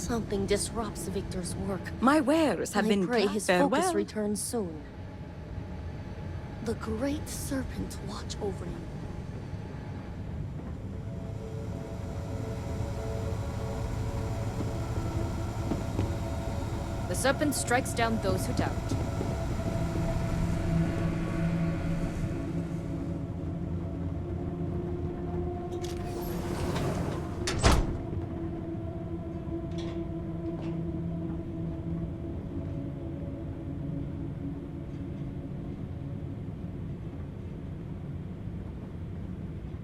Something disrupts Victor's work. My wares have been I pray his farewell. focus returns soon. The Great Serpent watch over him. The serpent strikes down those who doubt.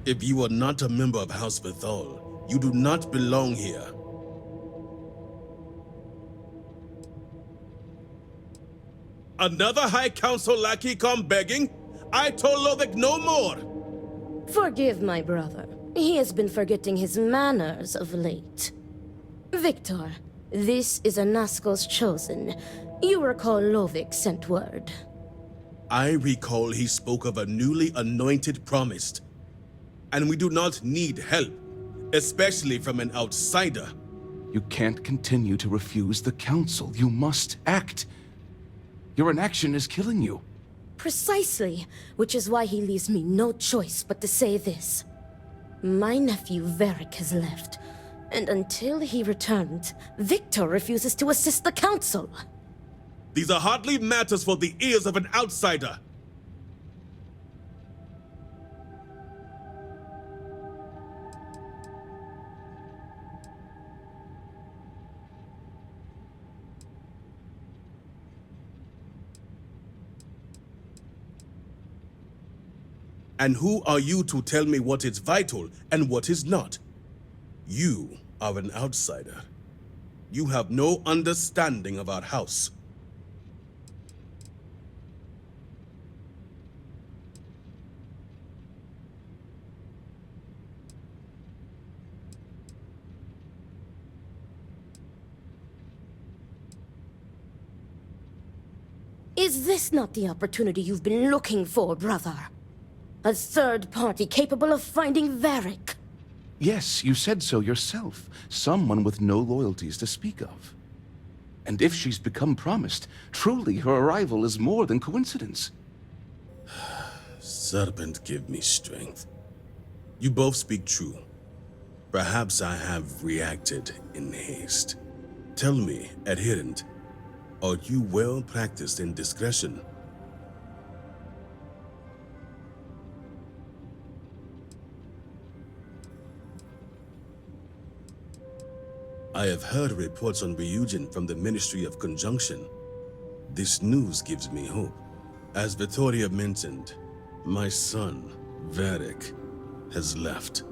If you are not a member of House Bethal, you do not belong here. Another High Council lackey come begging? I told Lovick no more! Forgive my brother. He has been forgetting his manners of late. Victor, this is Anaskel's chosen. You recall Lovick sent word. I recall he spoke of a newly anointed promised. And we do not need help, especially from an outsider. You can't continue to refuse the council. You must act. Your inaction is killing you. Precisely, which is why he leaves me no choice but to say this. My nephew Varric has left, and until he returns, Victor refuses to assist the council. These are hardly matters for the ears of an outsider. And who are you to tell me what is vital and what is not? You are an outsider. You have no understanding of our house. Is this not the opportunity you've been looking for, brother? A third party capable of finding Varric. Yes, you said so yourself. Someone with no loyalties to speak of. And if she's become promised, truly her arrival is more than coincidence. Serpent, give me strength. You both speak true. Perhaps I have reacted in haste. Tell me, adherent, are you well practiced in discretion? I have heard reports on Ryujin from the Ministry of Conjunction. This news gives me hope. As Vittoria mentioned, my son, Varric, has left.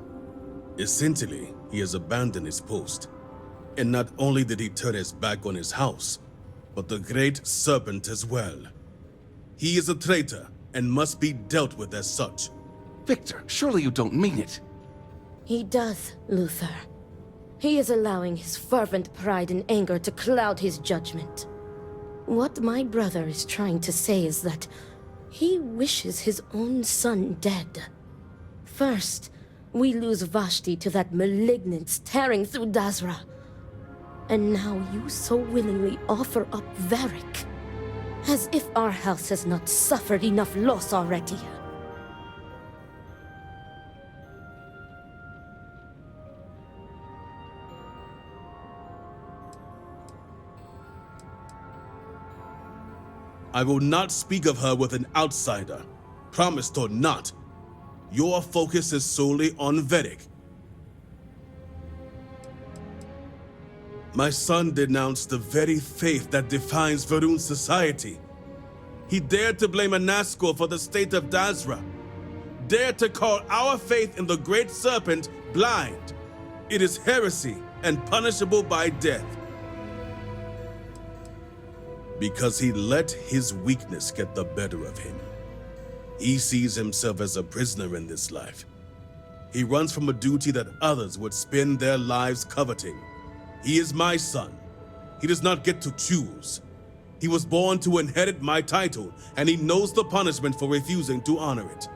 Essentially, he has abandoned his post. And not only did he turn his back on his house, but the Great Serpent as well. He is a traitor and must be dealt with as such. Victor, surely you don't mean it. He does, Luther. He is allowing his fervent pride and anger to cloud his judgment. What my brother is trying to say is that he wishes his own son dead. First, we lose Vashti to that malignance tearing through Dazra. And now you so willingly offer up Varric. As if our house has not suffered enough loss already. I will not speak of her with an outsider, promised or not. Your focus is solely on Varric. My son denounced the very faith that defines Varun society. He dared to blame Anaskor for the state of Dazra. Dared to call our faith in the Great Serpent blind. It is heresy and punishable by death. Because he let his weakness get the better of him. He sees himself as a prisoner in this life. He runs from a duty that others would spend their lives coveting. He is my son. He does not get to choose. He was born to inherit my title, and he knows the punishment for refusing to honor it.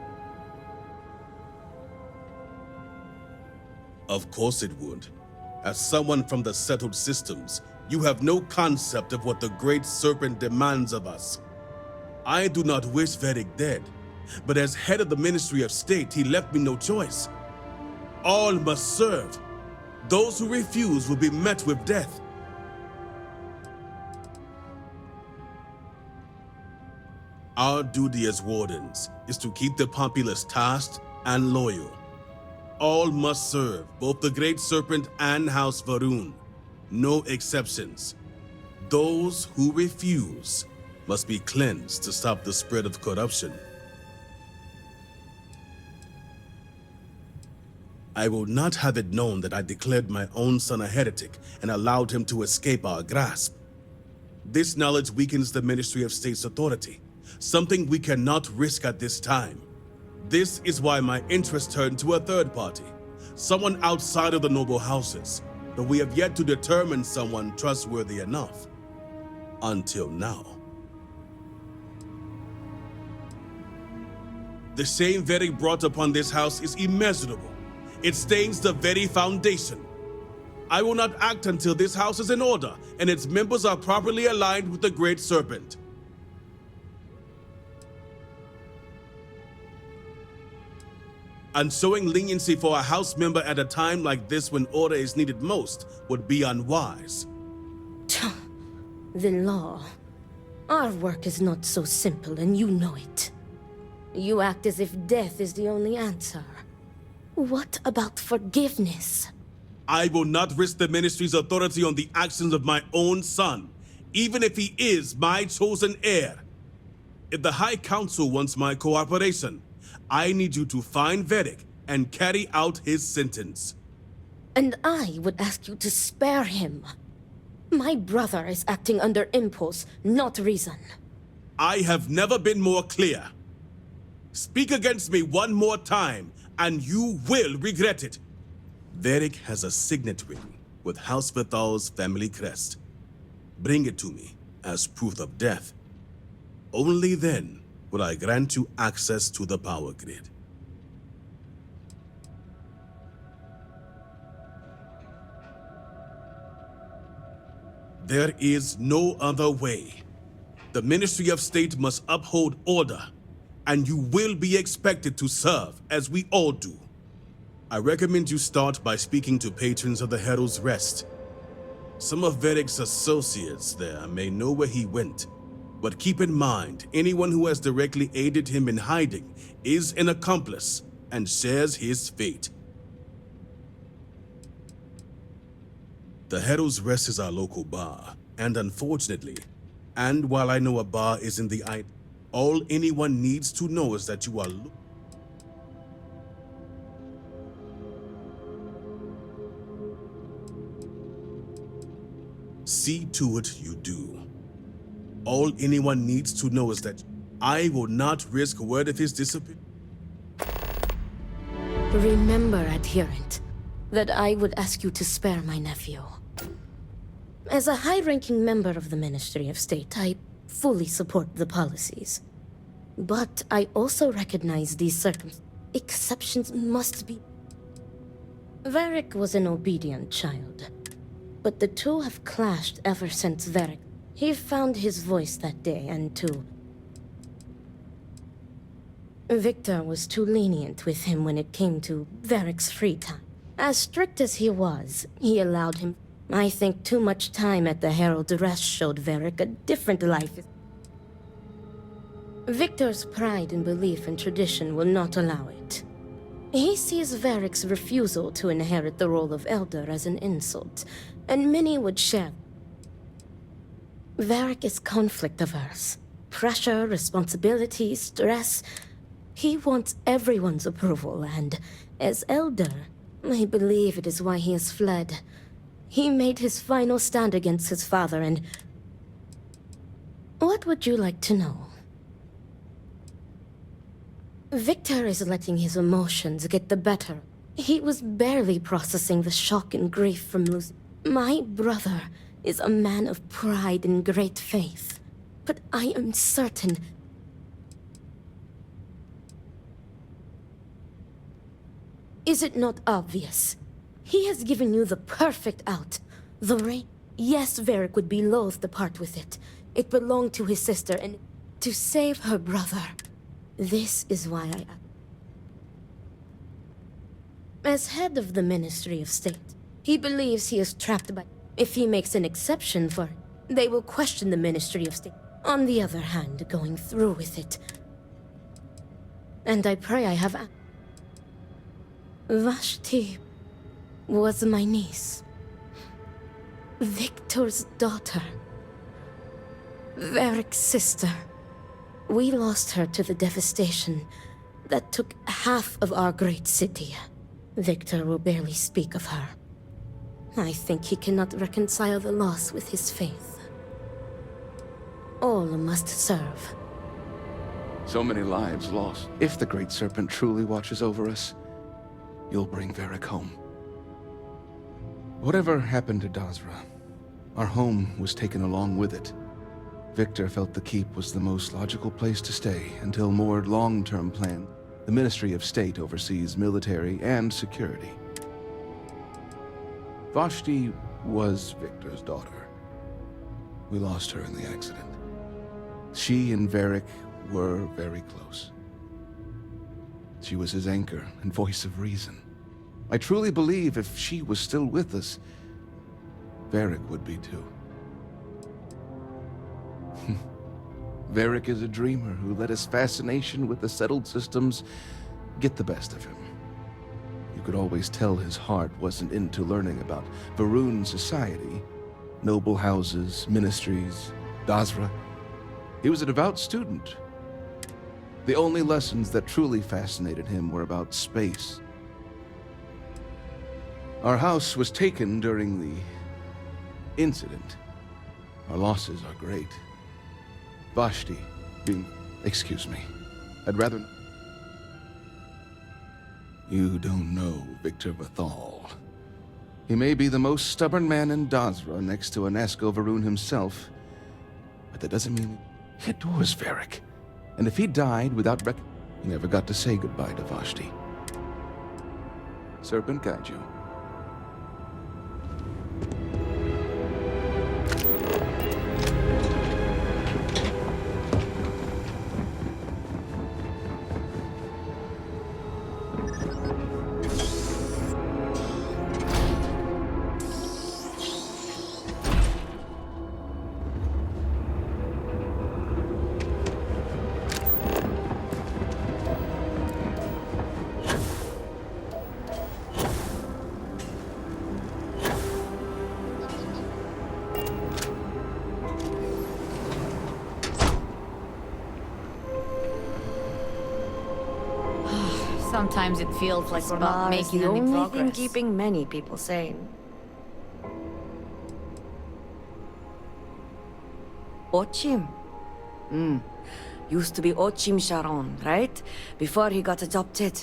Of course it would. As someone from the settled systems, you have no concept of what the Great Serpent demands of us. I do not wish Vedic dead, but as head of the Ministry of State, he left me no choice. All must serve. Those who refuse will be met with death. Our duty as wardens is to keep the populace tasked and loyal. All must serve, both the Great Serpent and House Varun. No exceptions. Those who refuse must be cleansed to stop the spread of corruption. I will not have it known that I declared my own son a heretic and allowed him to escape our grasp. This knowledge weakens the Ministry of State's authority, something we cannot risk at this time. This is why my interest turned to a third party, someone outside of the noble houses, but we have yet to determine someone trustworthy enough. Until now. The shame Vedic brought upon this house is immeasurable. It stains the very foundation. I will not act until this house is in order and its members are properly aligned with the Great Serpent. And showing leniency for a house member at a time like this when order is needed most would be unwise. The law. Our work is not so simple, and you know it. You act as if death is the only answer. What about forgiveness? I will not risk the ministry's authority on the actions of my own son, even if he is my chosen heir. If the High Council wants my cooperation, I need you to find Vedic and carry out his sentence. And I would ask you to spare him. My brother is acting under impulse, not reason. I have never been more clear. Speak against me one more time, and you will regret it. Vedic has a signet ring with House Vithal's family crest. Bring it to me as proof of death. Only then will I grant you access to the power grid. There is no other way. The Ministry of State must uphold order, and you will be expected to serve as we all do. I recommend you start by speaking to patrons of the Herald's Rest. Some of Vedic's associates there may know where he went, but keep in mind, anyone who has directly aided him in hiding is an accomplice and shares his fate. The Herald's Rest is our local bar, and unfortunately, and while I know a bar isn't the idea, all anyone needs to know is that you are see to it you do. All anyone needs to know is that I will not risk word of his disappearance. Remember, adherent, that I would ask you to spare my nephew. As a high-ranking member of the Ministry of State, I fully support the policies. But I also recognize these exceptions must be. Varric was an obedient child, but the two have clashed ever since Varric. He found his voice that day, and too. Victor was too lenient with him when it came to Varric's free time. As strict as he was, he allowed him. I think too much time at the Herald's Rest showed Varric a different life. Victor's pride and belief in tradition will not allow it. He sees Varric's refusal to inherit the role of Elder as an insult, and many would share. Varric is conflict-averse. Pressure, responsibility, stress. He wants everyone's approval, and as Elder, I believe it is why he has fled. He made his final stand against his father, and... What would you like to know? Victor is letting his emotions get the better. He was barely processing the shock and grief from losing. My brother is a man of pride and great faith, but I am certain... Is it not obvious? He has given you the perfect out. The ring. Yes, Varric would be loath to part with it. It belonged to his sister, and to save her brother. This is why I act. As head of the Ministry of State, he believes he is trapped by... If he makes an exception for it, they will question the Ministry of State. On the other hand, going through with it. And I pray I have... Vashti was my niece. Victor's daughter. Varric's sister. We lost her to the devastation that took half of our great city. Victor will barely speak of her. I think he cannot reconcile the loss with his faith. All must serve. So many lives lost. If the Great Serpent truly watches over us, you'll bring Varric home. Whatever happened to Dazra, our home was taken along with it. Victor felt the keep was the most logical place to stay until more long-term plan. The Ministry of State oversees military and security. Vashti was Victor's daughter. We lost her in the accident. She and Varric were very close. She was his anchor and voice of reason. I truly believe if she was still with us, Varric would be too. Varric is a dreamer who let his fascination with the settled systems get the best of him. You could always tell his heart wasn't into learning about Varun society, noble houses, ministries, Dazra. He was a devout student. The only lessons that truly fascinated him were about space. Our house was taken during the incident. Our losses are great. Vashti being... Excuse me. I'd rather... You don't know Victor Vathal. He may be the most stubborn man in Dazra next to Anesko Varun himself, but that doesn't mean he adores Varric. And if he died without he never got to say goodbye to Vashti. Serpent guide you. Sometimes it feels like we're not making the any only progress. thing keeping many people sane. Ochim. Used to be Ochim Sharon, right? Before he got adopted.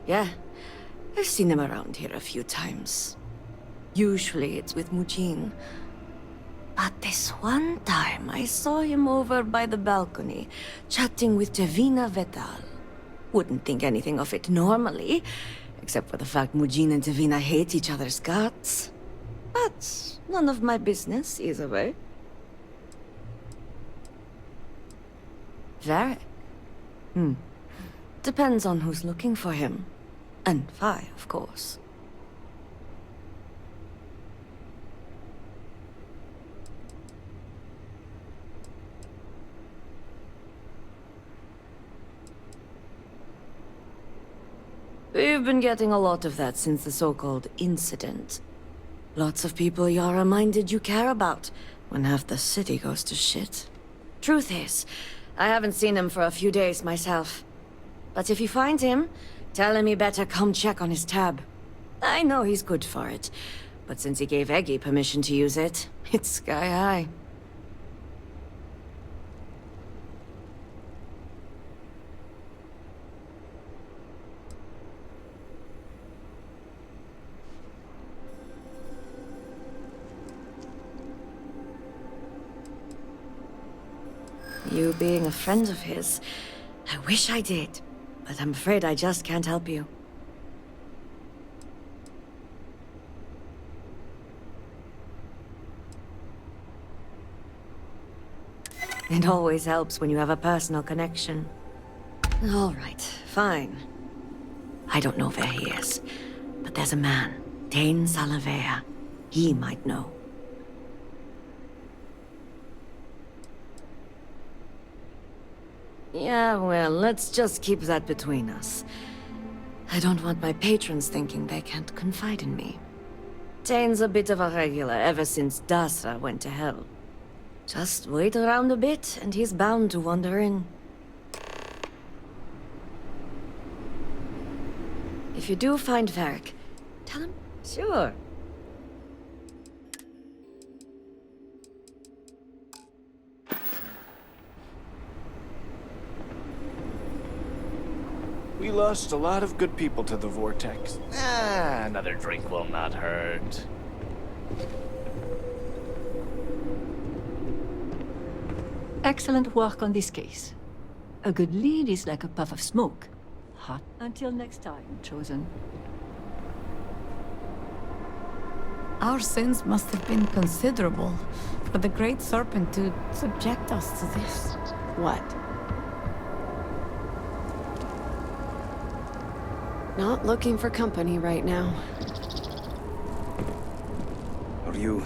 Yeah, I've seen him around here a few times. Usually it's with Mujin. But this one time, I saw him over by the balcony, chatting with Davina Vedal. Wouldn't think anything of it normally, except for the fact Mujin and Davina hate each other's guts. But none of my business, either way. Varric? Depends on who's looking for him. And Vi, of course. We've been getting a lot of that since the so-called incident. Lots of people you're reminded you care about when half the city goes to shit. Truth is, I haven't seen him for a few days myself. But if you find him, tell him he better come check on his tab. I know he's good for it, but since he gave Eggy permission to use it, it's sky high. You being a friend of his, I wish I did, but I'm afraid I just can't help you. It always helps when you have a personal connection. All right, fine. I don't know where he is, but there's a man, Dane Salavea. He might know. Yeah, well, let's just keep that between us. I don't want my patrons thinking they can't confide in me. Dane's a bit of a regular ever since Dasra went to hell. Just wait around a bit, and he's bound to wander in. If you do find Varric, tell him. Sure. We lost a lot of good people to the Vortex. Another drink will not hurt. Excellent work on this case. A good lead is like a puff of smoke. Hot until next time, Chosen. Our sins must have been considerable for the Great Serpent to subject us to this. What? Not looking for company right now. Are you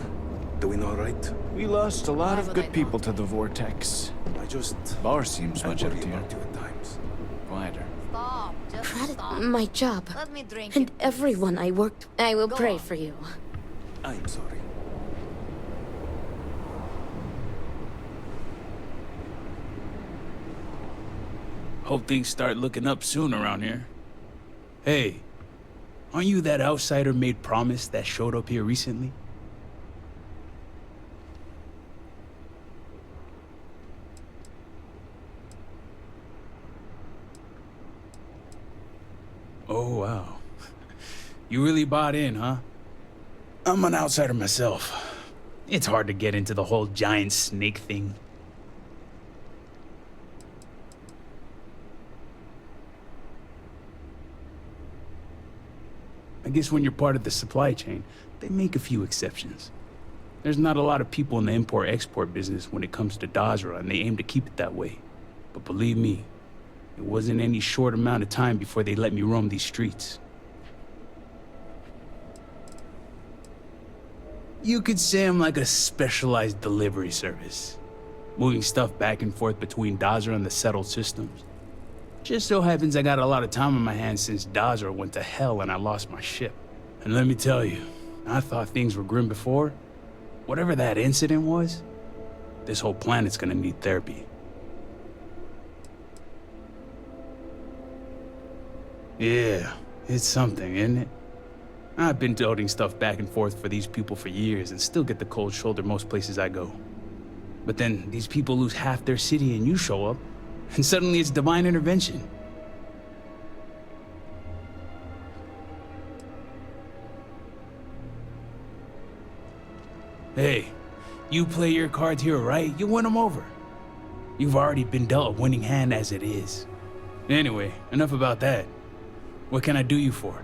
doing all right? We lost a lot Why of would good I people not? to the Vortex. Bar seems much worry emptier. about you at times. Quieter. Proud of my job. Let me drink And everyone I worked. I will pray for you. I'm sorry. Hope things start looking up soon around here. Hey, aren't you that outsider made promise that showed up here recently? Oh, wow. You really bought in, huh? I'm an outsider myself. It's hard to get into the whole giant snake thing. I guess when you're part of the supply chain, they make a few exceptions. There's not a lot of people in the import-export business when it comes to Dazra, and they aim to keep it that way. But believe me, it wasn't any short amount of time before they let me roam these streets. You could say I'm like a specialized delivery service, moving stuff back and forth between Dazra and the settled systems. Just so happens I got a lot of time on my hands since Dazra went to hell and I lost my ship. And let me tell you, I thought things were grim before. Whatever that incident was, this whole planet's gonna need therapy. Yeah, it's something, isn't it? I've been toting stuff back and forth for these people for years and still get the cold shoulder most places I go. But then these people lose half their city and you show up, and suddenly it's divine intervention. Hey, you play your cards here right, you win them over. You've already been dealt a winning hand as it is. Anyway, enough about that. What can I do you for?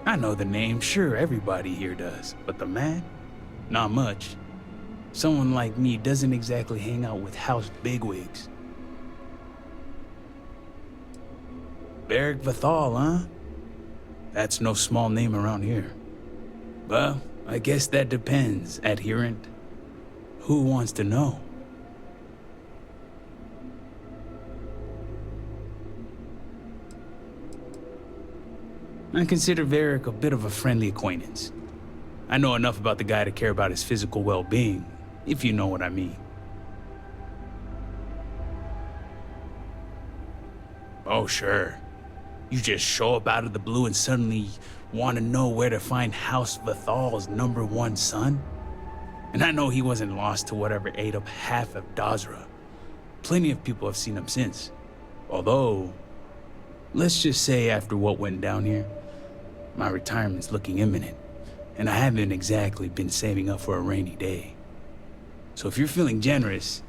I know the name, sure, everybody here does, but the man? Not much. Someone like me doesn't exactly hang out with house bigwigs. Varric Vathal, huh? That's no small name around here. Well, I guess that depends, adherent. Who wants to know? I consider Varric a bit of a friendly acquaintance. I know enough about the guy to care about his physical well-being, if you know what I mean. Oh, sure. You just show up out of the blue and suddenly want to know where to find House Vathal's #1 son? And I know he wasn't lost to whatever ate up half of Dazra. Plenty of people have seen him since. Although, let's just say after what went down here, my retirement's looking imminent, and I haven't exactly been saving up for a rainy day. So if you're feeling generous,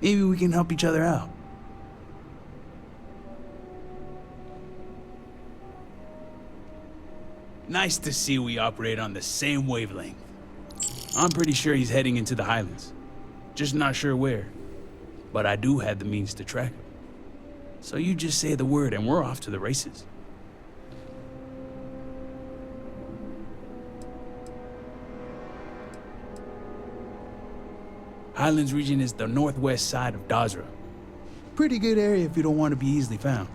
maybe we can help each other out. Nice to see we operate on the same wavelength. I'm pretty sure he's heading into the Highlands. Just not sure where. But I do have the means to track him. So you just say the word and we're off to the races. Highlands region is the northwest side of Dazra. Pretty good area if you don't want to be easily found.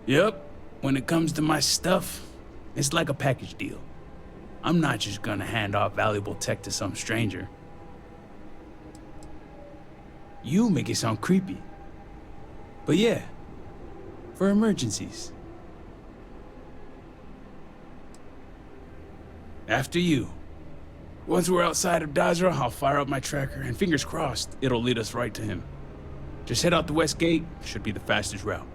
Yep, when it comes to my stuff, it's like a package deal. I'm not just gonna hand off valuable tech to some stranger. You make it sound creepy. But yeah, for emergencies. After you. Once we're outside of Dazra, I'll fire up my tracker, and fingers crossed, it'll lead us right to him. Just head out the west gate, should be the fastest route.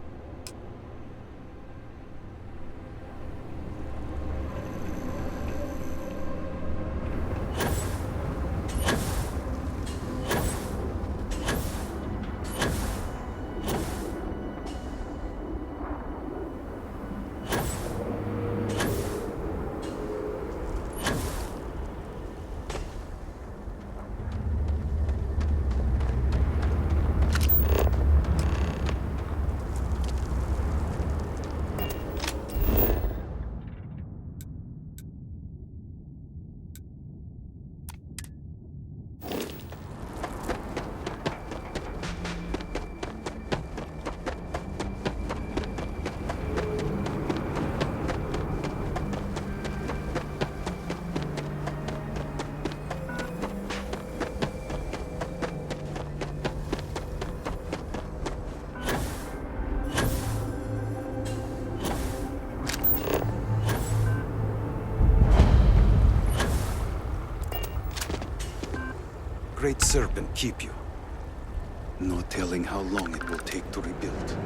Great Serpent keep you. No telling how long it will take to rebuild.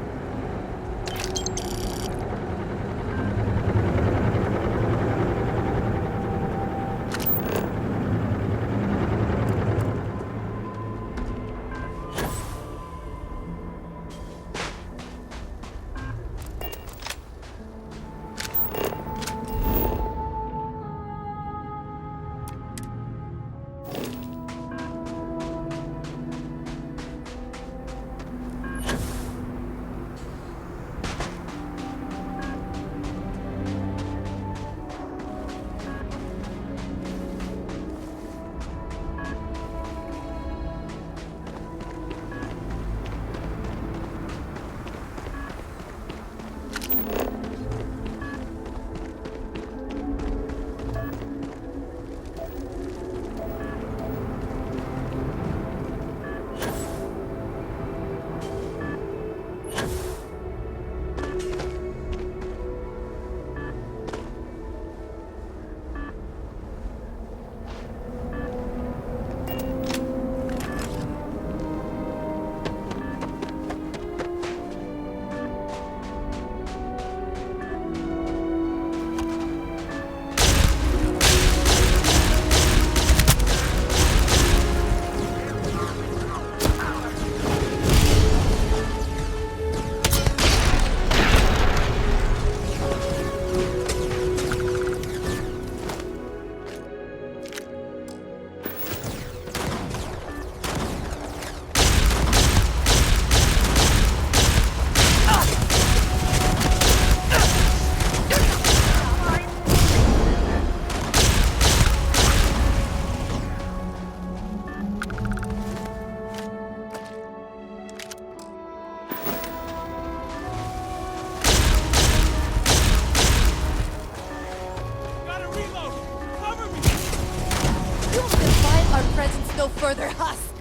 No further, Husk!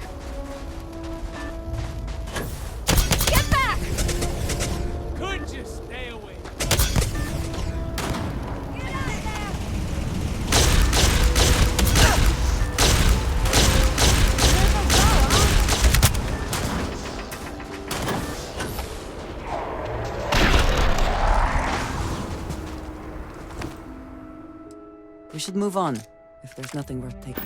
Get back! Could just stay away. Get out of there! We should move on, if there's nothing worth taking.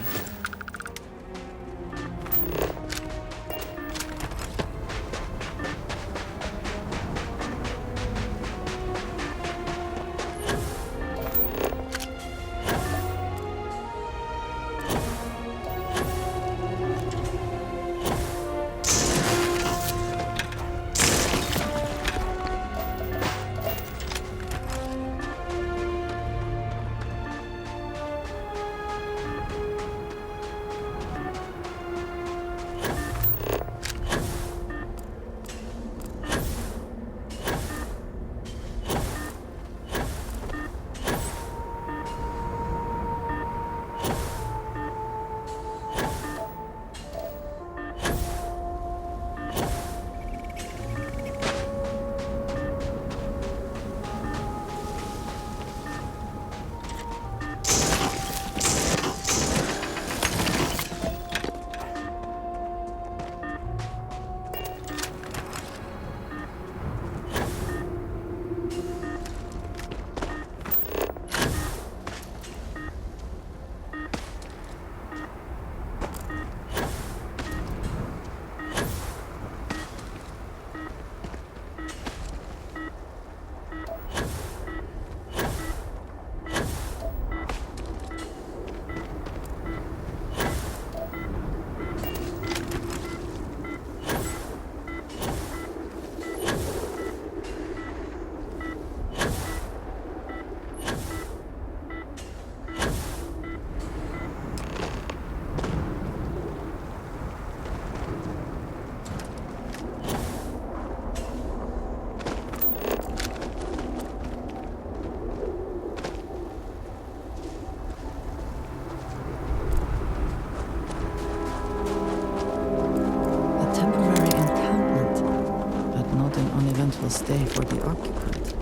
will stay for the occupant.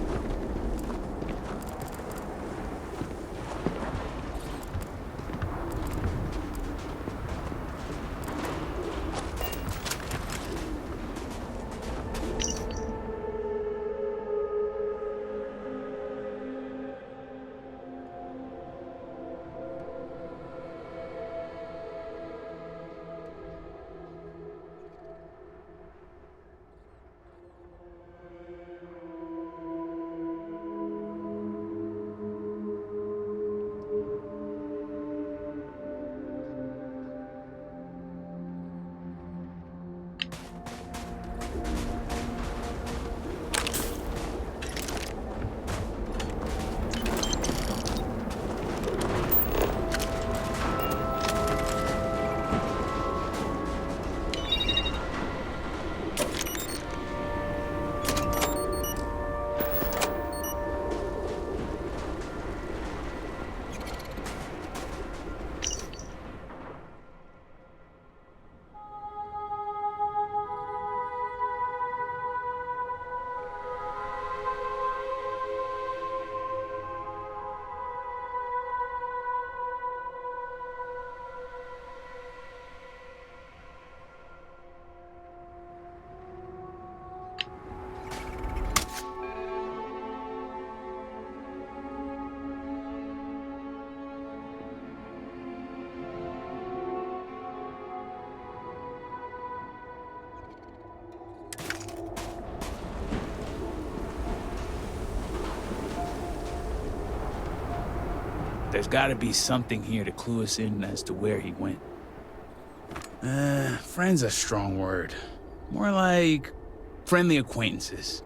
There's gotta be something here to clue us in as to where he went. Friend's a strong word. More like friendly acquaintances.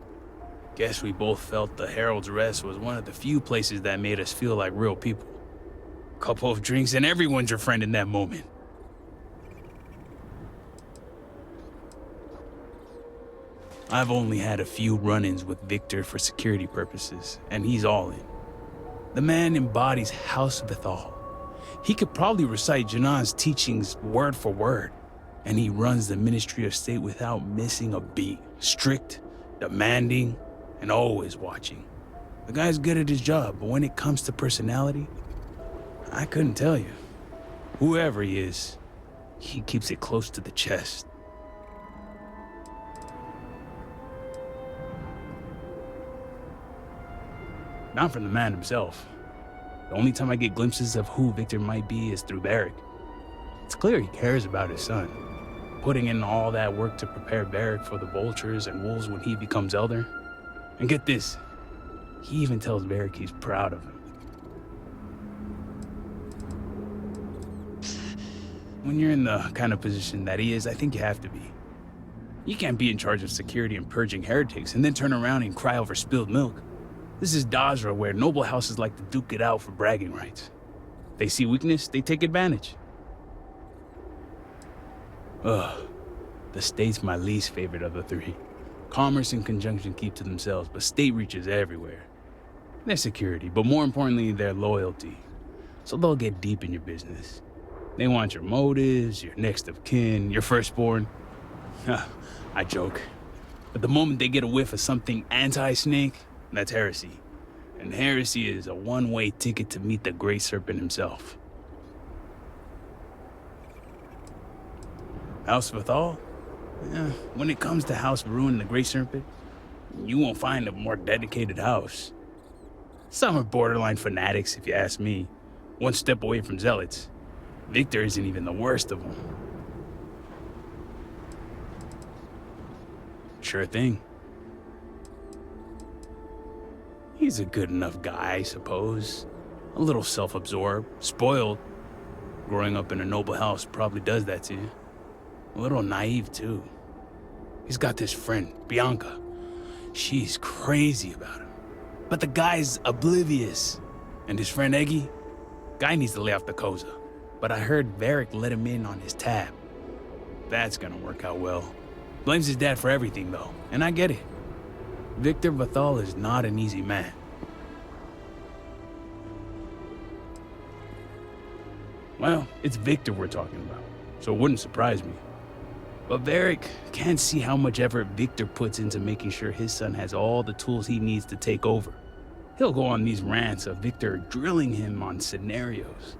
Guess we both felt the Herald's Rest was one of the few places that made us feel like real people. Couple of drinks and everyone's your friend in that moment. I've only had a few run-ins with Victor for security purposes, and he's all in. The man embodies House Vithal. He could probably recite Janan's teachings word for word, and he runs the Ministry of State without missing a beat. Strict, demanding, and always watching. The guy's good at his job, but when it comes to personality, I couldn't tell you. Whoever he is, he keeps it close to the chest. Not from the man himself. The only time I get glimpses of who Victor might be is through Varric. It's clear he cares about his son, putting in all that work to prepare Varric for the vultures and wolves when he becomes elder. And get this, he even tells Varric he's proud of him. When you're in the kind of position that he is, I think you have to be. You can't be in charge of security and purging heretics and then turn around and cry over spilled milk. This is Dazra, where noble houses like to duke it out for bragging rights. They see weakness, they take advantage. Ugh, the state's my least favorite of the three. Commerce and conjunction keep to themselves, but state reaches everywhere. Their security, but more importantly, their loyalty. So they'll get deep in your business. They want your motives, your next of kin, your firstborn. I joke. But the moment they get a whiff of something anti-snake, that's heresy. And heresy is a one-way ticket to meet the Great Serpent himself. House Vithal? When it comes to House Varun and the Great Serpent, you won't find a more dedicated house. Some are borderline fanatics, if you ask me. One step away from zealots. Victor isn't even the worst of them. Sure thing. He's a good enough guy, I suppose. A little self-absorbed, spoiled. Growing up in a noble house probably does that to you. A little naive, too. He's got this friend, Bianca. She's crazy about him. But the guy's oblivious. And his friend Eggy? Guy needs to lay off the Koza. But I heard Varric let him in on his tab. That's gonna work out well. Blames his dad for everything, though, and I get it. Victor Vithal is not an easy man. Well, it's Victor we're talking about, so it wouldn't surprise me. But Varric can't see how much effort Victor puts into making sure his son has all the tools he needs to take over. He'll go on these rants of Victor drilling him on scenarios.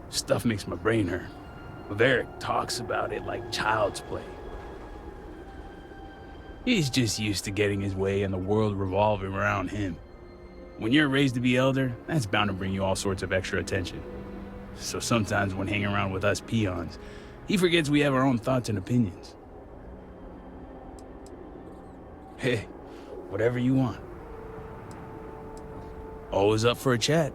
Stuff makes my brain hurt. But Varric talks about it like child's play. He's just used to getting his way and the world revolving around him. When you're raised to be elder, that's bound to bring you all sorts of extra attention. So sometimes when hanging around with us peons, he forgets we have our own thoughts and opinions. Hey, whatever you want. Always up for a chat.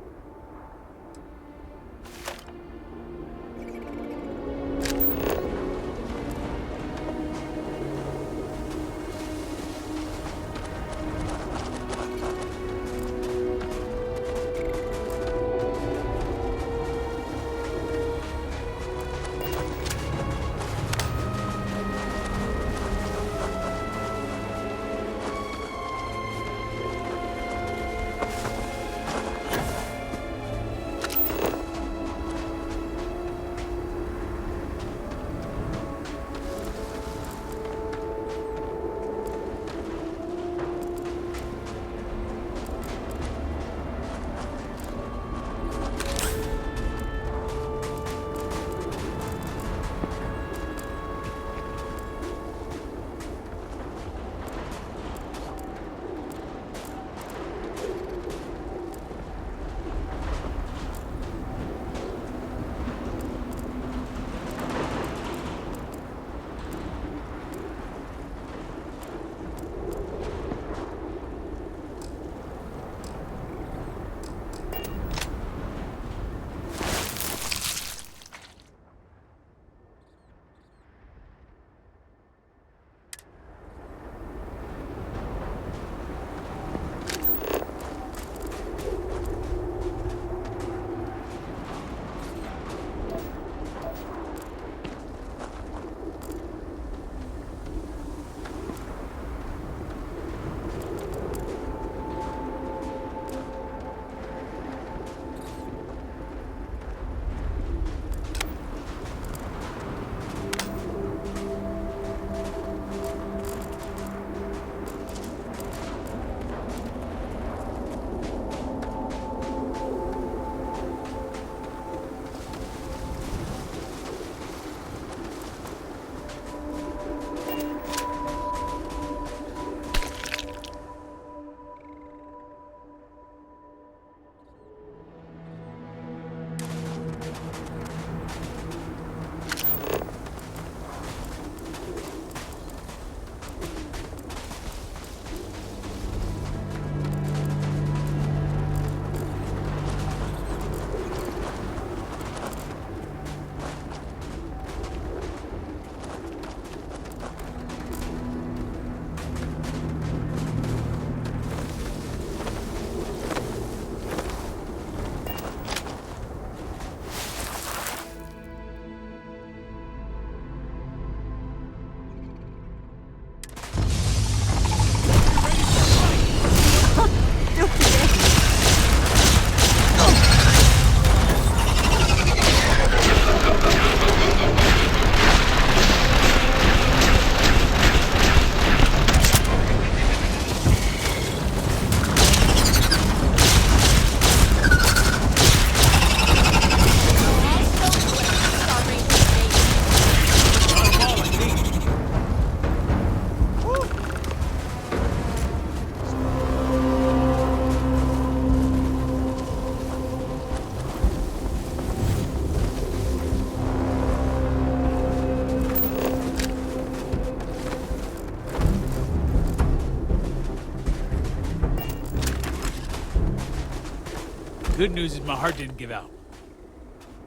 Good news is my heart didn't give out.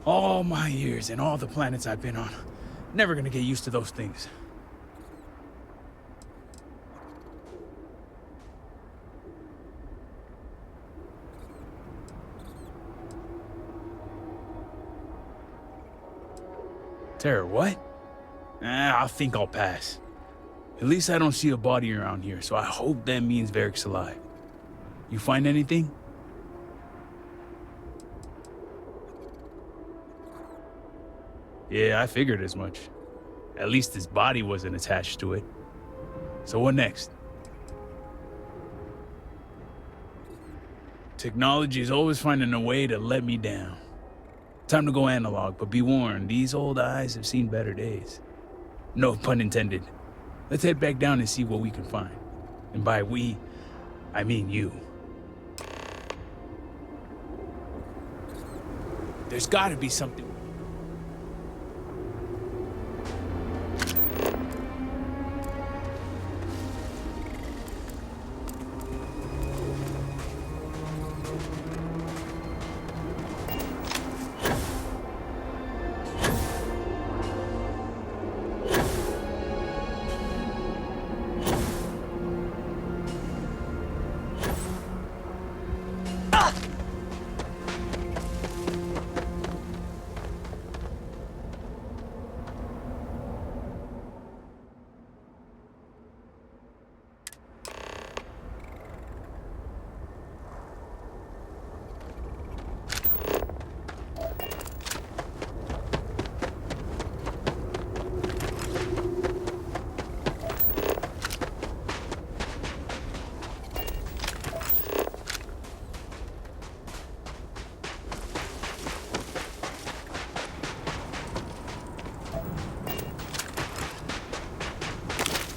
All my years and all the planets I've been on, never gonna get used to those things. Tara, what? I think I'll pass. At least I don't see a body around here, so I hope that means Varric's alive. You find anything? Yeah, I figured as much. At least his body wasn't attached to it. So what next? Technology is always finding a way to let me down. Time to go analog, but be warned, these old eyes have seen better days. No pun intended. Let's head back down and see what we can find. And by we, I mean you. There's gotta be something.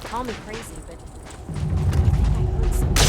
Call me crazy, but I think I heard something.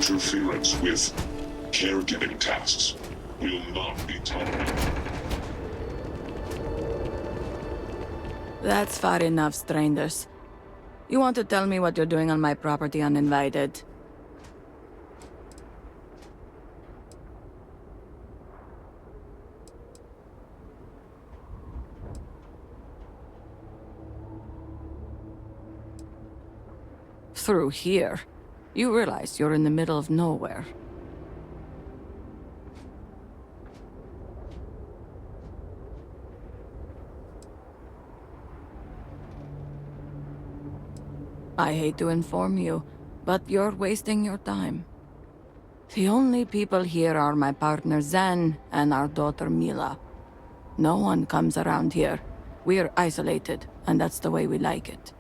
Interference with caregiving tasks will not be tolerated. That's far enough, strangers. You want to tell me what you're doing on my property uninvited? Through here? You realize you're in the middle of nowhere. I hate to inform you, but you're wasting your time. The only people here are my partner Zen and our daughter Mila. No one comes around here. We're isolated, and that's the way we like it.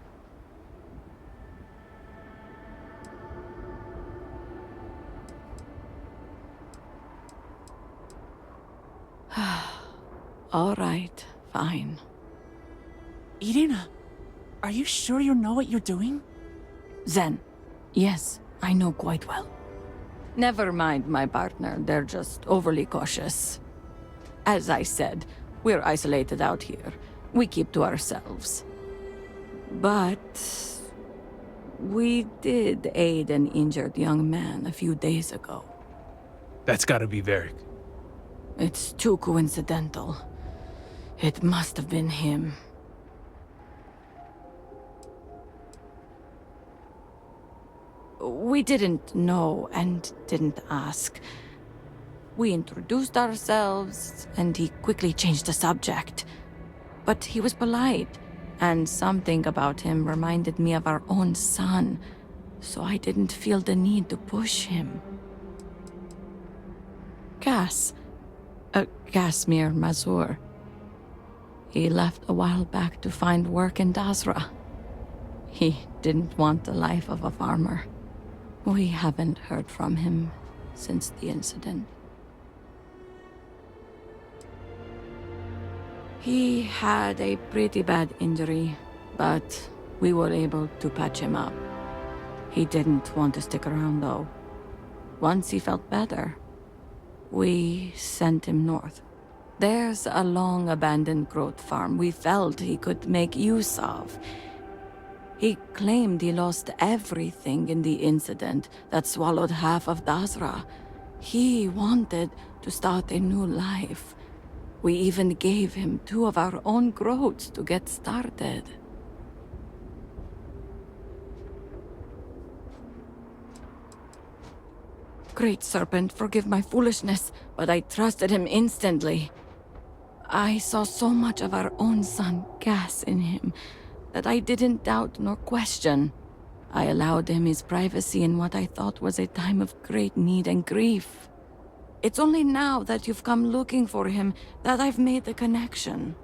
All right, fine. Irina, are you sure you know what you're doing? Zen, yes, I know quite well. Never mind my partner, they're just overly cautious. As I said, we're isolated out here. We keep to ourselves. But we did aid an injured young man a few days ago. That's gotta be Varric. It's too coincidental. It must have been him. We didn't know and didn't ask. We introduced ourselves, and he quickly changed the subject. But he was polite, and something about him reminded me of our own son, so I didn't feel the need to push him. Casimir Mazur. He left a while back to find work in Dasra. He didn't want the life of a farmer. We haven't heard from him since the incident. He had a pretty bad injury, but we were able to patch him up. He didn't want to stick around, though. Once he felt better, we sent him north. There's a long-abandoned growth farm we felt he could make use of. He claimed he lost everything in the incident that swallowed half of Dasra. He wanted to start a new life. We even gave him 2 of our own groats to get started. Great Serpent, forgive my foolishness, but I trusted him instantly. I saw so much of our own son, Cass, in him, that I didn't doubt nor question. I allowed him his privacy in what I thought was a time of great need and grief. It's only now that you've come looking for him that I've made the connection.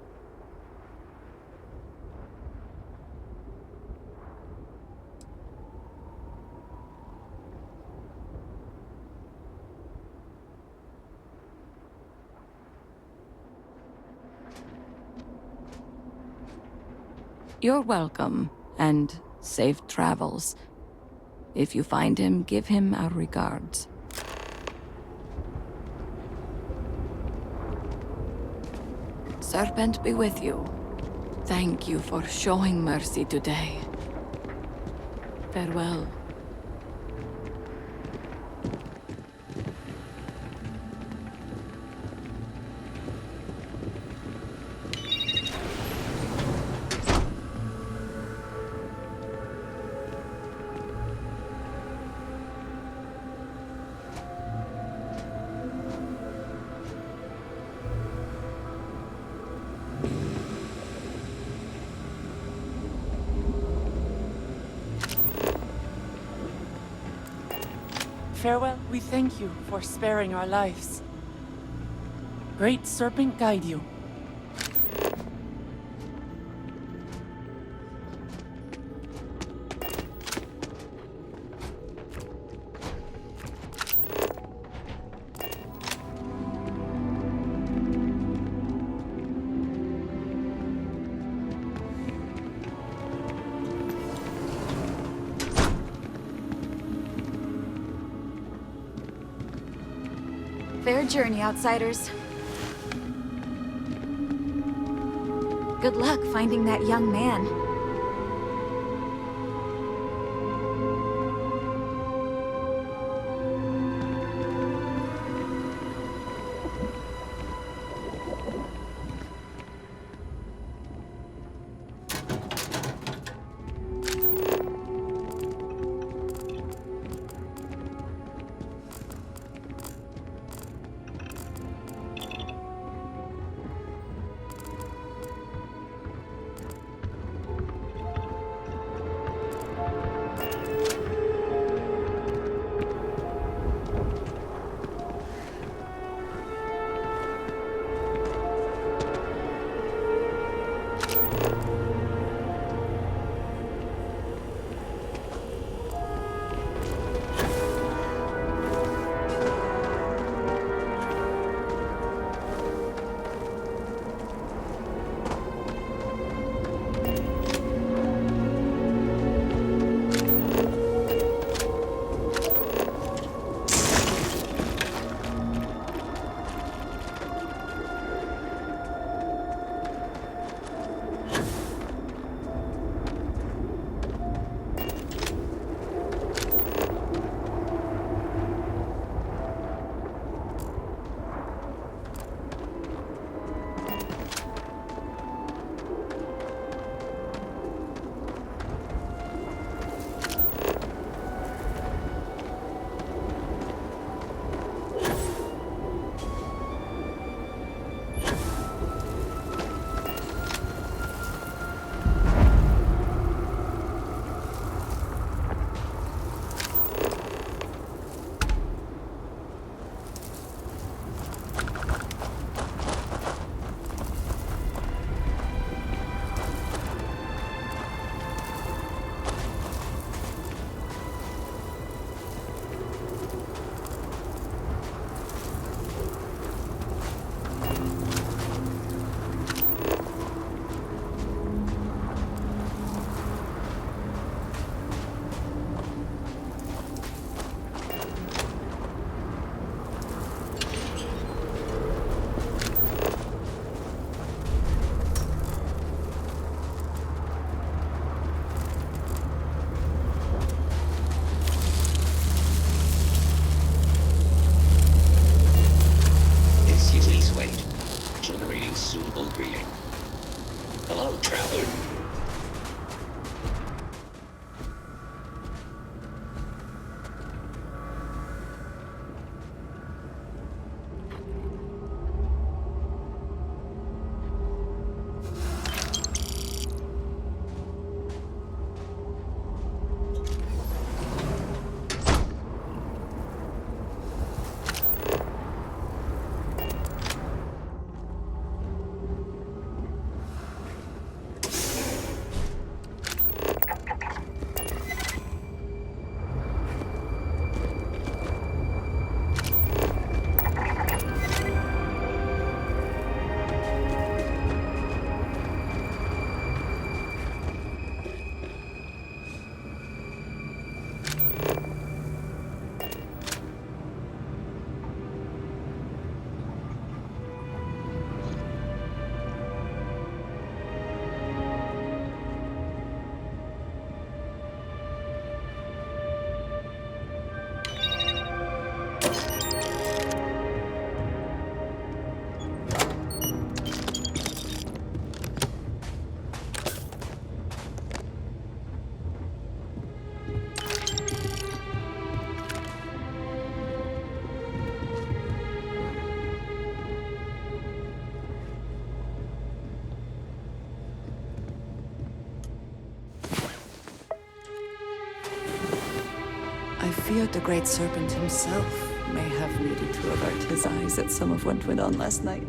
You're welcome, and safe travels. If you find him, give him our regards. Serpent be with you. Thank you for showing mercy today. Farewell. Farewell, we thank you for sparing our lives. Great Serpent guide you. Fair journey, outsiders. Good luck finding that young man. I feared the Great Serpent himself may have needed to avert his eyes at some of what went on last night.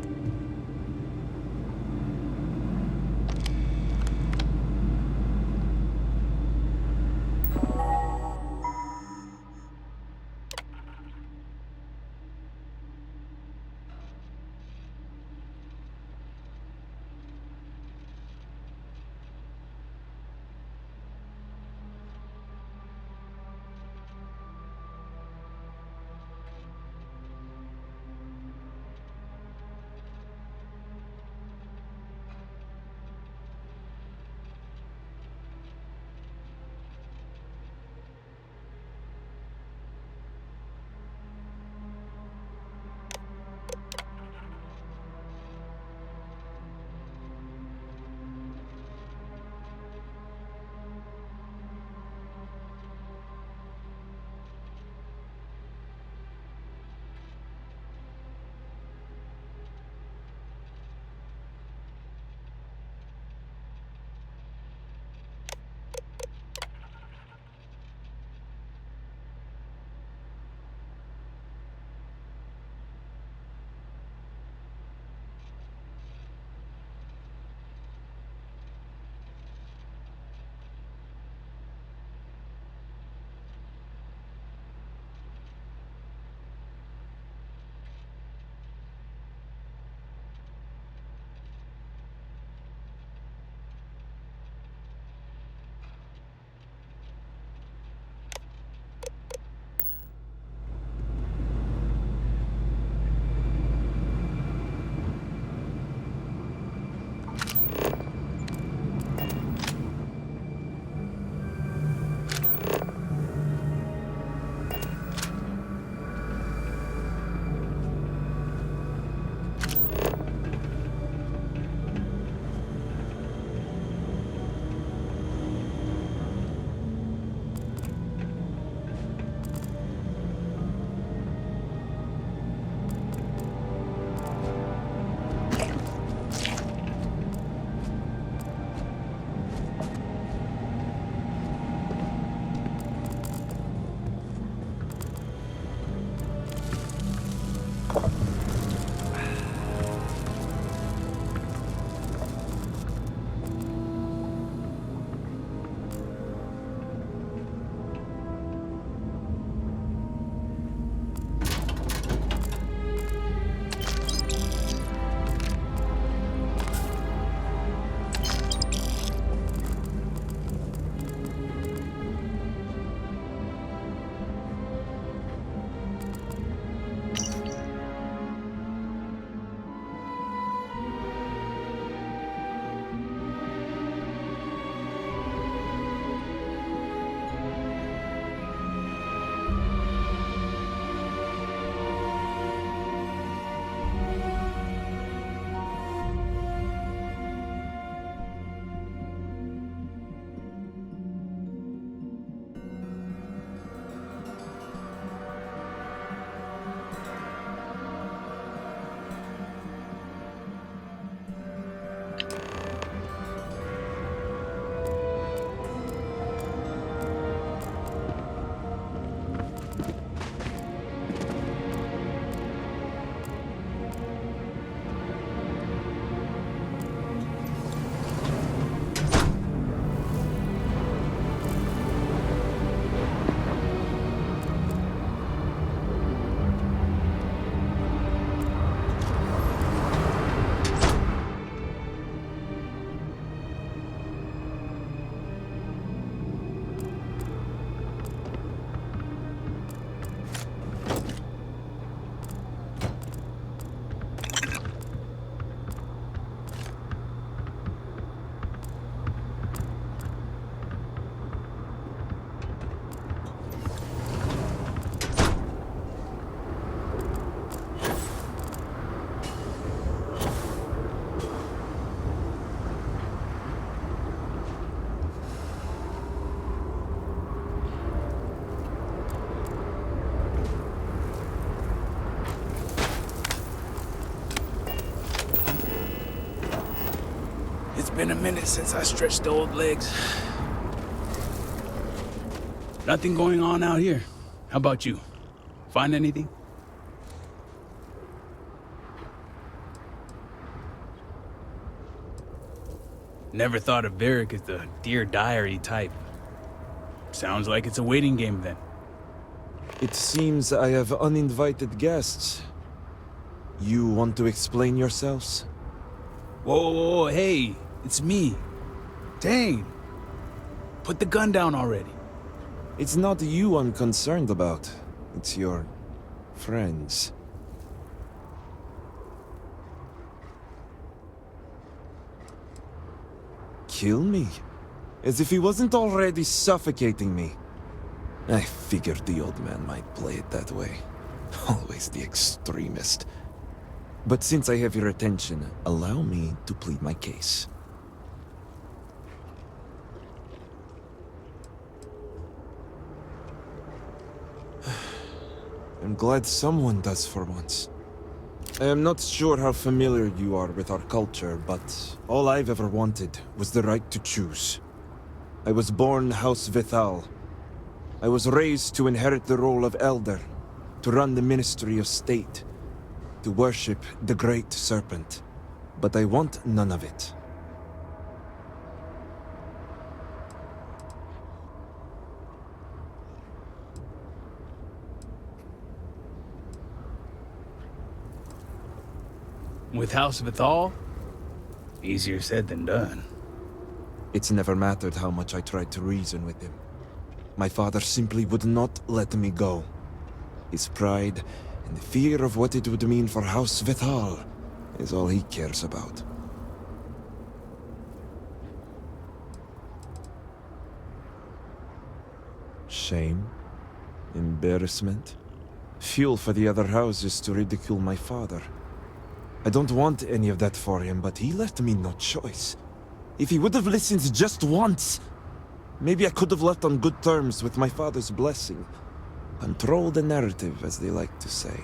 been a minute since I stretched the old legs. Nothing going on out here. How about you? Find anything? Never thought of Varric as the Dear Diary type. Sounds like it's a waiting game then. It seems I have uninvited guests. You want to explain yourselves? Whoa, hey, it's me. Dang. Put the gun down already. It's not you I'm concerned about. It's your friends. Kill me? As if he wasn't already suffocating me. I figured the old man might play it that way. Always the extremist. But since I have your attention, allow me to plead my case. I'm glad someone does for once. I am not sure how familiar you are with our culture, but all I've ever wanted was the right to choose. I was born House Vithal. I was raised to inherit the role of Elder, to run the Ministry of State, to worship the Great Serpent. But I want none of it. With House Vithal? Easier said than done. It's never mattered how much I tried to reason with him. My father simply would not let me go. His pride and the fear of what it would mean for House Vithal is all he cares about. Shame? Embarrassment? Fuel for the other houses to ridicule my father. I don't want any of that for him, but he left me no choice. If he would have listened just once, maybe I could have left on good terms with my father's blessing. Control the narrative, as they like to say.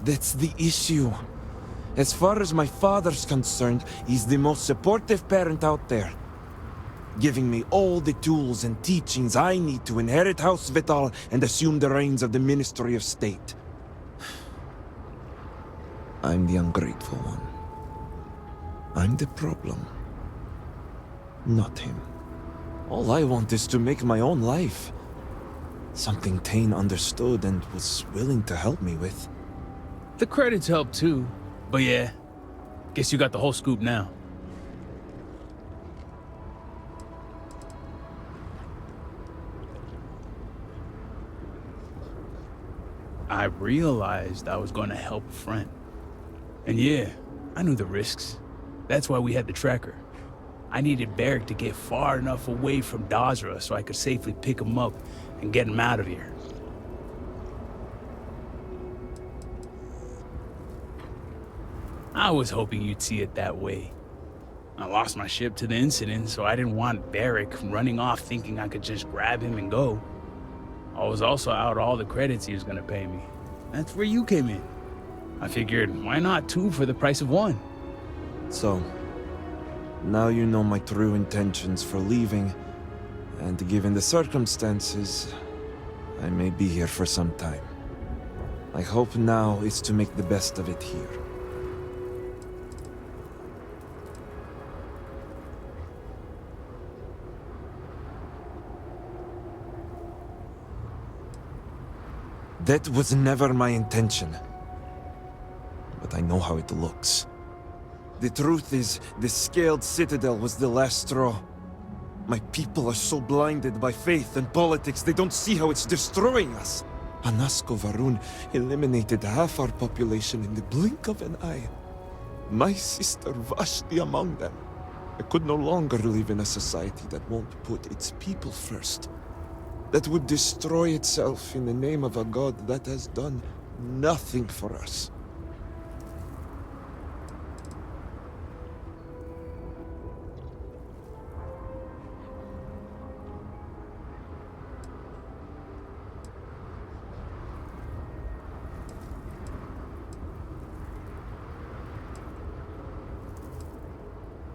That's the issue. As far as my father's concerned, he's the most supportive parent out there. Giving me all the tools and teachings I need to inherit House Vithal and assume the reins of the Ministry of State. I'm the ungrateful one. I'm the problem. Not him. All I want is to make my own life. Something Tane understood and was willing to help me with. The credits help too. But yeah, guess you got the whole scoop now. I realized I was going to help a friend. And yeah, I knew the risks. That's why we had the tracker. I needed Varric to get far enough away from Dazra so I could safely pick him up and get him out of here. I was hoping you'd see it that way. I lost my ship to the incident, so I didn't want Varric running off thinking I could just grab him and go. I was also out all the credits he was gonna pay me. That's where you came in. I figured, why not 2 for the price of 1? So, now you know my true intentions for leaving, and given the circumstances, I may be here for some time. My hope now is to make the best of it here. That was never my intention. But I know how it looks. The truth is, the Scaled Citadel was the last straw. My people are so blinded by faith and politics, they don't see how it's destroying us. Anasko Varun eliminated half our population in the blink of an eye. My sister Vashti among them. I could no longer live in a society that won't put its people first. That would destroy itself in the name of a god that has done nothing for us.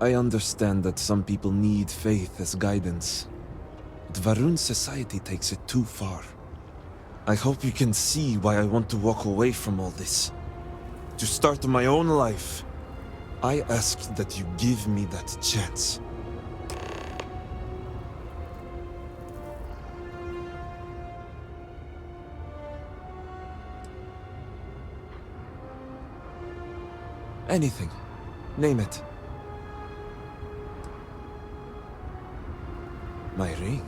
I understand that some people need faith as guidance, but Varun's society takes it too far. I hope you can see why I want to walk away from all this. To start my own life. I ask that you give me that chance. Anything. Name it. My ring.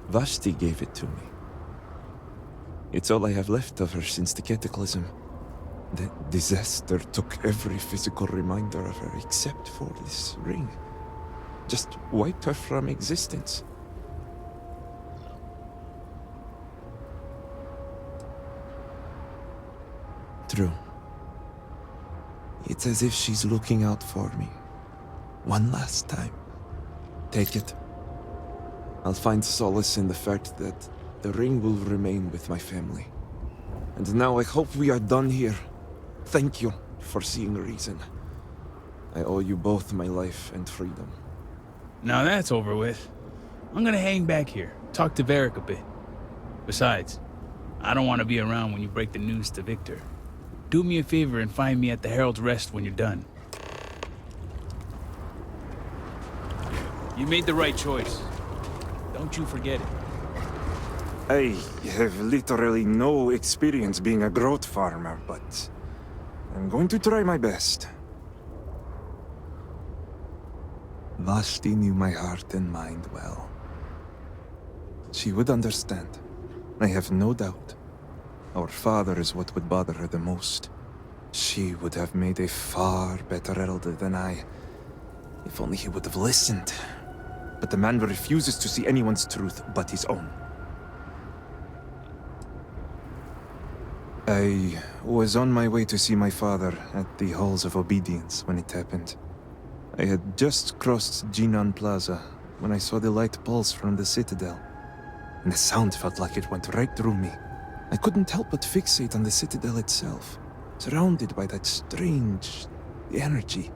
Vashti gave it to me. It's all I have left of her since the cataclysm. The disaster took every physical reminder of her except for this ring. Just wiped her from existence. True. It's as if she's looking out for me. One last time. Take it. I'll find solace in the fact that the ring will remain with my family. And now I hope we are done here. Thank you for seeing reason. I owe you both my life and freedom. Now that's over with. I'm gonna hang back here, talk to Varric a bit. Besides, I don't want to be around when you break the news to Victor. Do me a favor and find me at the Herald's Rest when you're done. You made the right choice. Don't you forget it. I have literally no experience being a growth farmer, but I'm going to try my best. Vashti knew my heart and mind well. She would understand. I have no doubt. Our father is what would bother her the most. She would have made a far better elder than I, if only he would have listened. But the man refuses to see anyone's truth but his own. I was on my way to see my father at the Halls of Obedience when it happened. I had just crossed Jinan Plaza when I saw the light pulse from the Citadel, and the sound felt like it went right through me. I couldn't help but fixate on the Citadel itself, surrounded by that strange energy.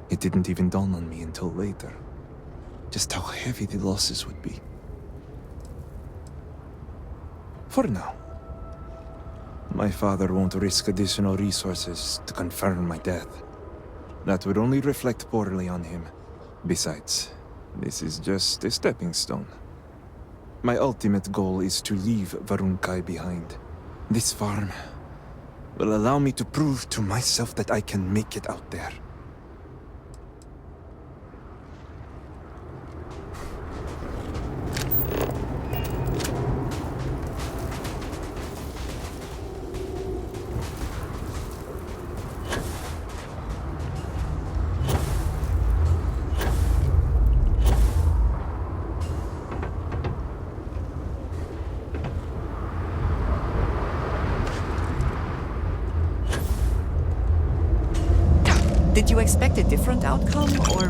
It didn't even dawn on me until later, just how heavy the losses would be. For now. My father won't risk additional resources to confirm my death. That would only reflect poorly on him. Besides, this is just a stepping stone. My ultimate goal is to leave Varun Kai behind. This farm will allow me to prove to myself that I can make it out there. Did you expect a different outcome, or...?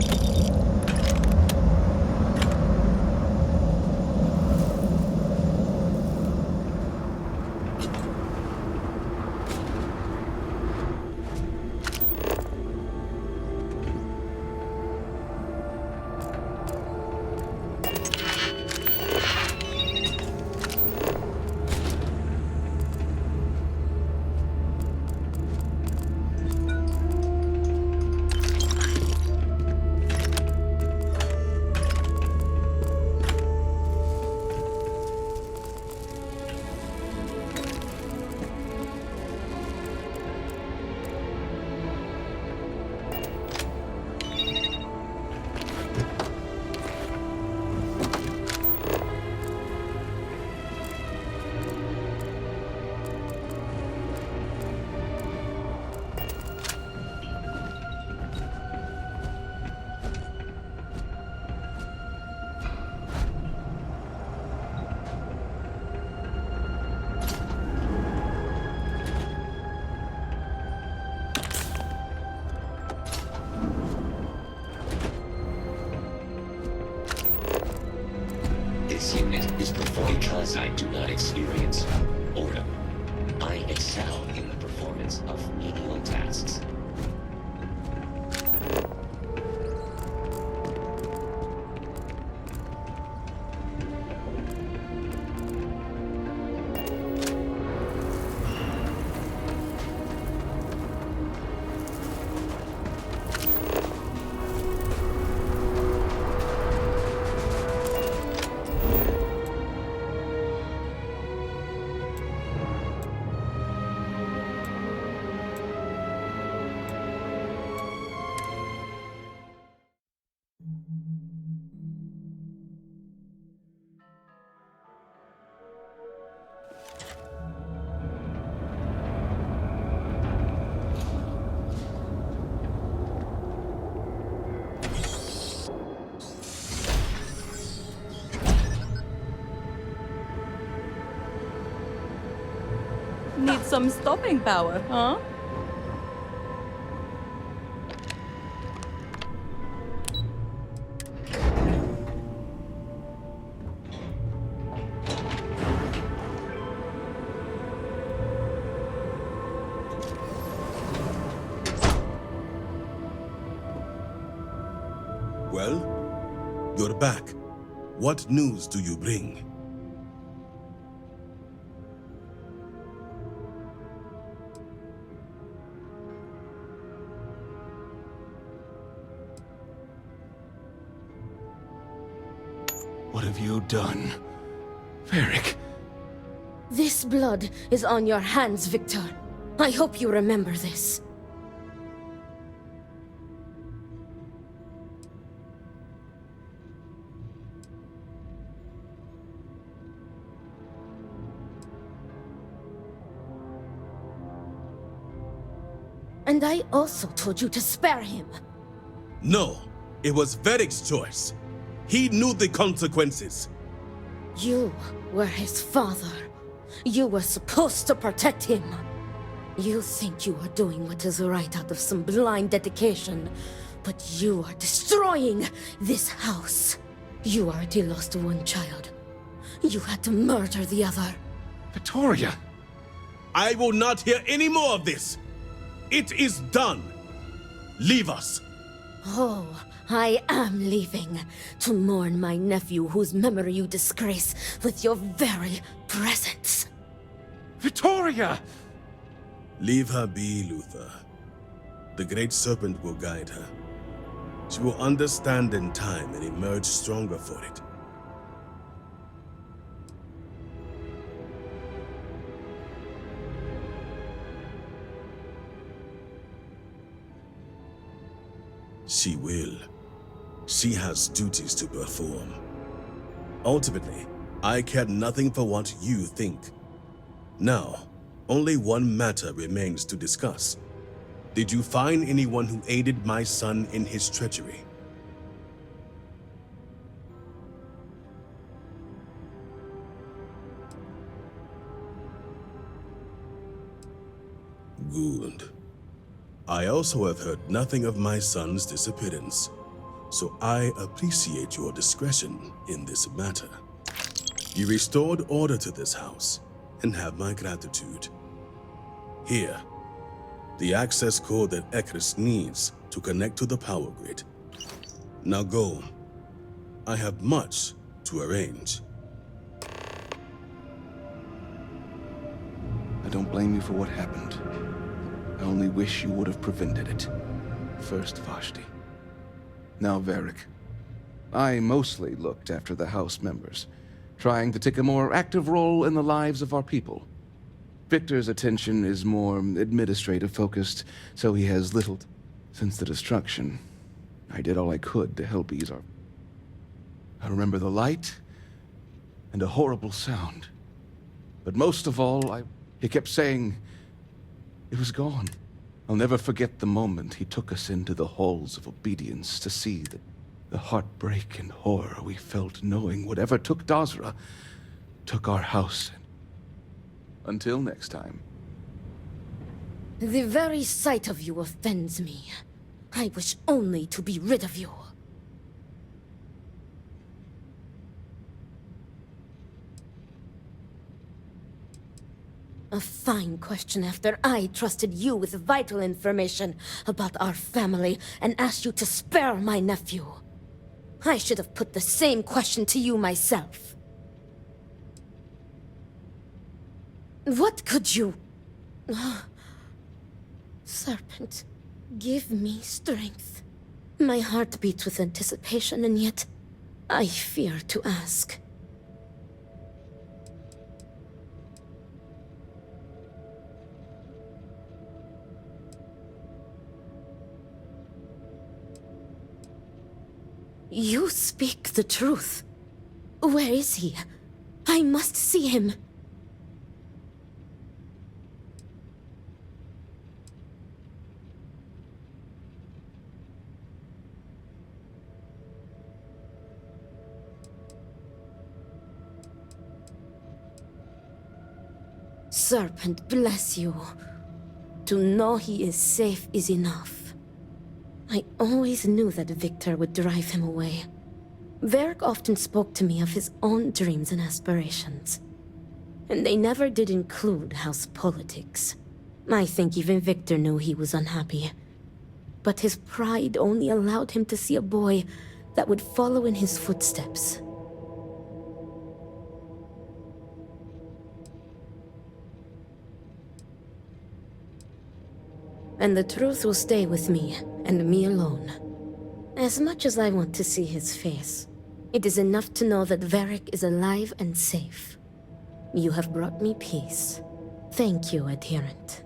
This unit is performed because I do not experience boredom. I excel in the performance of menial tasks. Need some stopping power, huh? Well, you're back. What news do you bring? What have you done? Varric. This blood is on your hands, Victor. I hope you remember this. And I also told you to spare him. No, it was Varric's choice. He knew the consequences. You were his father. You were supposed to protect him. You think you are doing what is right out of some blind dedication, but you are destroying this house. You already lost one child. You had to murder the other. Victoria! I will not hear any more of this. It is done. Leave us. Oh, I am leaving to mourn my nephew whose memory you disgrace with your very presence. Victoria! Leave her be, Luther. The Great Serpent will guide her. She will understand in time and emerge stronger for it. She will. She has duties to perform. Ultimately, I care nothing for what you think. Now, only one matter remains to discuss. Did you find anyone who aided my son in his treachery? Good. I also have heard nothing of my son's disappearance, so I appreciate your discretion in this matter. You restored order to this house, and have my gratitude. Here, the access code that Ekris needs to connect to the power grid. Now go. I have much to arrange. I don't blame you for what happened. I only wish you would have prevented it. First Vashti, now Varric. I mostly looked after the House members, trying to take a more active role in the lives of our people. Victor's attention is more administrative-focused, so he has little... Since the destruction, I did all I could to help ease our... I remember the light and a horrible sound. But most of all, he kept saying... It was gone. I'll never forget the moment he took us into the halls of obedience to see the heartbreak and horror we felt knowing whatever took Dazra, took our house. Until next time. The very sight of you offends me. I wish only to be rid of you. A fine question after I trusted you with vital information about our family and asked you to spare my nephew. I should have put the same question to you myself. What could you... Serpent, give me strength. My heart beats with anticipation, and yet I fear to ask. You speak the truth. Where is he? I must see him. Serpent bless you. To know he is safe is enough. I always knew that Victor would drive him away. Varric often spoke to me of his own dreams and aspirations. And they never did include house politics. I think even Victor knew he was unhappy. But his pride only allowed him to see a boy that would follow in his footsteps. And the truth will stay with me, and me alone. As much as I want to see his face, it is enough to know that Varric is alive and safe. You have brought me peace. Thank you, Adherent.